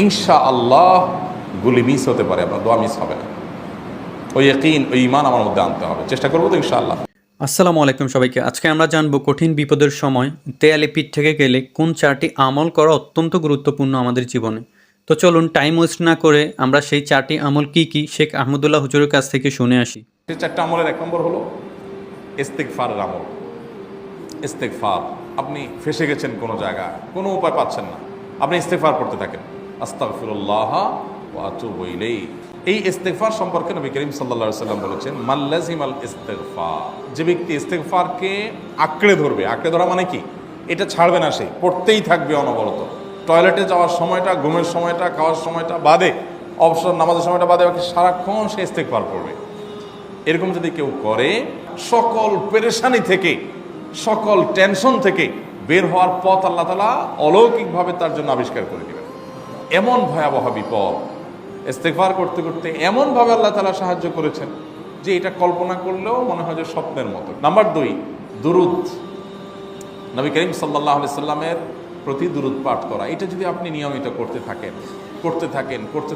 ইনশাআল্লাহ গুলি মিস হতে পারে, আপনার দোয়া মিস হবে না। ওই ইয়াকিন, ওই ঈমান আমার মধ্যে আনতে হবে, চেষ্টা করবো তো ইনশাআল্লাহ। আসসালামু আলাইকুম সবাইকে। আজকে আমরা জানবো কঠিন বিপদের সময় দেয়ালে পিঠ থেকে গেলে কোন চারটি আমল করা অত্যন্ত গুরুত্বপূর্ণ আমাদের জীবনে। তো চলুন টাইম ওয়েস্ট না করে আমরা সেই চারটি আমল কি কি শেখ আহমদুল্লাহ হুজুরের কাছ থেকে শুনে আসি। সেই চারটা আমলের এক নম্বর হলো ইস্তেগফারের আমল। ইস্তেগফার, আপনি ফেসে গেছেন কোনো জায়গায়, কোনো উপায় পাচ্ছেন না, আপনি ইস্তেগফার করতে থাকেন, আস্তাগফিরুল্লাহ ওয়া আতুবু ইলাইহি। এই ইস্তেগফার সম্পর্কে নবী করিম সাল্লাল্লাহু আলাইহি ওয়াসাল্লাম বলেছেন, মান লাযিমাল ইস্তেগফার, যে ব্যক্তি ইস্তেগফারকে আঁকড়ে ধরবে, আঁকড়ে ধরা মানে কি, এটা ছাড়বে না, সে পড়তেই থাকবে অনবরত। টয়লেটে যাওয়ার সময়টা, ঘুমের সময়টা, খাওয়ার সময়টা বাদে, অবসর নামাজের সময়টা বাদে, বাকি সারাক্ষণ সে ইস্তেগফার করবে। এরকম যদি কেউ করে, সকল পেরেশানি থেকে, সকল টেনশন থেকে বের হওয়ার পথ আল্লাহ তাআলা অলৌকিকভাবে তার জন্য আবিষ্কার করে দেবেন। এমন ভয়াবহ বিপদ, ইস্তেগফার করতে করতে এমনভাবে আল্লাহ তাআলা সাহায্য করেছেন যে এটা কল্পনা করলেও মনে হয় যে স্বপ্নের মতো। নাম্বার 2, দুরুদ। নবী করিম সাল্লাল্লাহু আলাইহি সাল্লামের প্রতি দুরুদ পাঠ করা, এটা যদি আপনি নিয়মিত করতে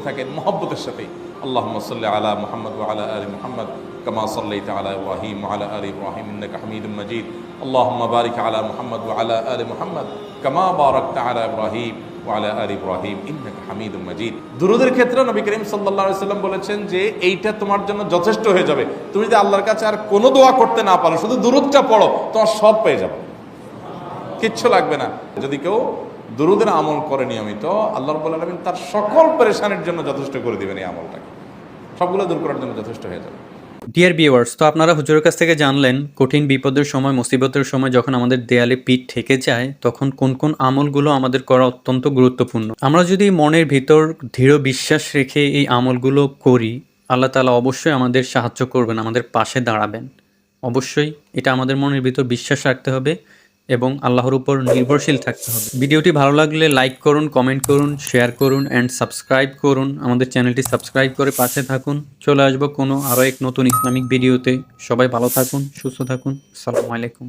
থাকেন মহব্বতের সাথে, আল্লাহুম্মা সাল্লি আলা মুহাম্মদ ওয়া আলা আলি মুহাম্মদ কামা সাল্লাইতা আলা ইব্রাহিম ওয়া আলা আলি ইব্রাহিম ইন্নাকা হামিদুম মাজিদ, আল্লাহুম্মা বারিক আলা মুহাম্মদ ওয়া আলা আলি মুহাম্মদ কামা বারাকতা আলা ইব্রাহিম ওয়া আলা আলি ইব্রাহিম ইন্নাকা হামিদুম মাজিদ। দুরুদের ক্ষেত্রে নবী করিম সাল্লাল্লাহু আলাইহি সাল্লাম বলেছেন যে এইটা তোমার জন্য যথেষ্ট হয়ে যাবে। তুমি যদি আল্লাহর কাছে আর কোনো দোয়া করতে না পারো, শুধু দুরুদটা পড়ো, তোমার সব পেয়ে যাবে, কিচ্ছু লাগবে না। যদি কেউ দুরুদের আমল করে নিয়মিত, আল্লাহ রাব্বুল আলামিন তার সকল পেরেশানির জন্য যথেষ্ট করে দিবেন। এই আমলটাকে সবগুলো দূর করার জন্য যথেষ্ট হয়ে যাবে। ডিয়ার ভিউয়ার্স, তো আপনারা হুজুরের কাছ থেকে জানলেন কঠিন বিপদের সময়, মুসিবতের সময় যখন আমাদের দেয়ালে পিঠ ঠেকে যায়, তখন কোন কোন আমলগুলো আমাদের করা অত্যন্ত গুরুত্বপূর্ণ। আমরা যদি মনের ভিতর দৃঢ় বিশ্বাস রেখে এই আমলগুলো করি, আল্লাহ তাআলা অবশ্যই আমাদের সাহায্য করবেন, আমাদের পাশে দাঁড়াবেন। অবশ্যই এটা আমাদের মনের ভিতর বিশ্বাস রাখতে হবে এবং আল্লাহর উপর নির্ভরশীল থাকতে হবে। ভিডিওটি ভালো লাগলে লাইক করুন, কমেন্ট করুন, শেয়ার করুন অ্যান্ড সাবস্ক্রাইব করুন। আমাদের চ্যানেলটি সাবস্ক্রাইব করে পাশে থাকুন। চলে আসবো কোনো আরও এক নতুন ইসলামিক ভিডিওতে। সবাই ভালো থাকুন, সুস্থ থাকুন। আসসালামু আলাইকুম।